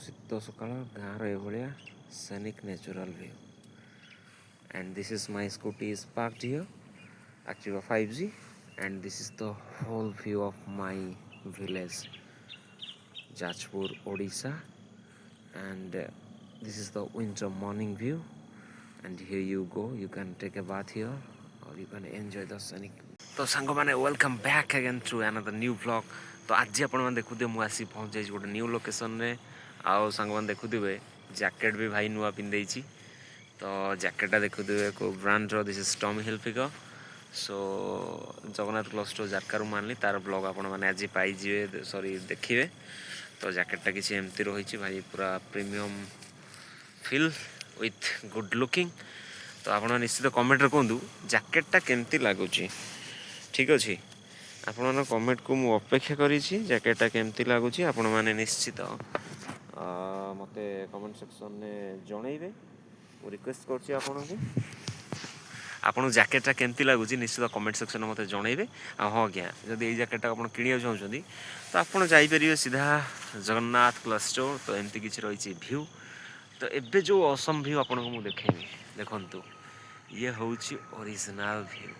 ଶୀତ ସକାଳ ଗାଁର ଏଭଳିଆ scenic natural view. And this is my scooty is parked here, Activa 5G, and this is the whole view of my village, Jajpur, Odisha. And this is the winter morning view. And here you go, you can take a bath here or you can enjoy the scenic. तो सांग मैंने welcome back again to another new vlog. तो आज आपण देखुए मुझे पहुँच जाइए गोटे न्यू लोकेशन रे. आउ सांग मैंने देखुए जैकेट भी भाई नुआ पिंधे. तो जैकेटा देखुए को brand this is Tommy Hilfiger. So Jagannath cloth store जारकारू मानली तार ब्लॉग आपण मैंने आज पाइजे सॉरी देखिए. तो जैकेटा किसी एमती रही भाई पूरा premium feel with good looking. तो आप निश्चित कमेंट कहतु जैकेटा केमती लगुच. ठीक अच्छे आपण कमेंट को मु अपेक्षा करी जैकेटा केमती लगुच. आपण मैंने निश्चित मत कमेंट सेक्शन में जनइबे. मु रिक्वेस्ट करछि आपन जैकेटा केमती लगुच निश्चित कमेंट सेक्शन में मत जनइबे. हाँ आज्ञा जदि ये जैकेटा आप किणा चाहते तो आपड़ जापर सीधा जगन्नाथ क्लॉथ स्टोर. तो एमती किसी रही भ्यू. तो एबे जो असम भ्यू आपको मुझे देखेबी देखु ये हूँ ओरिजिनल भ्यू.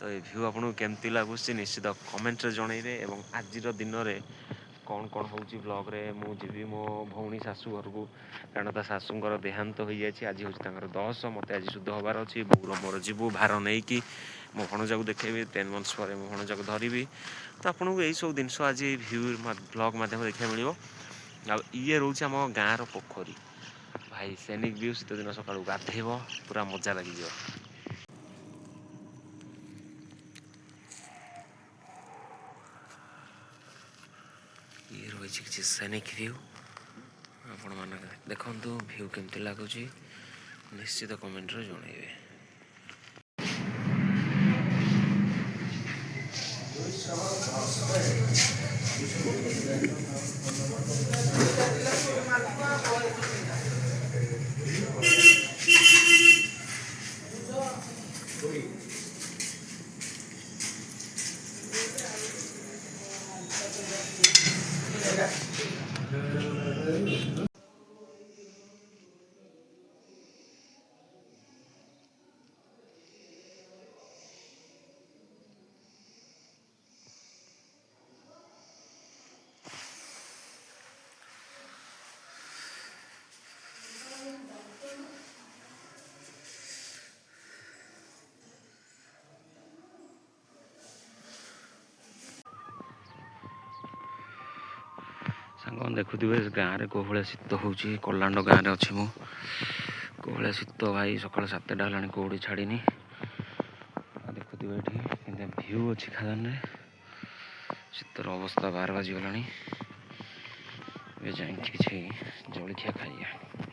तो ये भ्यू आपको केमती लगुच निश्चित कमेंट जनइबे. और आज दिन में कौन कौन हो ब्लॉग रे मुझे मो भौणी शाशु घर को कारण ता शाशुर देहांत हो जाए. आज हूँ 10 मत आज शुद्ध हबार अच्छी बोर मोर जीवु भार नहीं कि मो भणजा को देखेबी 10 months पर मो भणजा को धरबी. तो आपको यही सब जिन आज भ्यू ब्लॉग मध्यम देखा मिल. ये रोचे आम गाँव पोखरी भाई सैनिक व्यू. शीत दिन सका गाधेब पूरा मजा लगी. ये रही किसी सैनिक व्यू आपण मैंने देखु भ्यू केमती लगुच निश्चित कमेंट जनइबे. सांग देखुवे गाँव में कौ भाया शीत हो कलांड गाँव में अच्छी मु कौ भाया शीत भाई सका 7टा है कौड़ी छाड़ी. देखुवे ये भ्यू अच्छी खादान शीतर अवस्था 12 बाजिगला. जाए किसी जलखिया खाइए.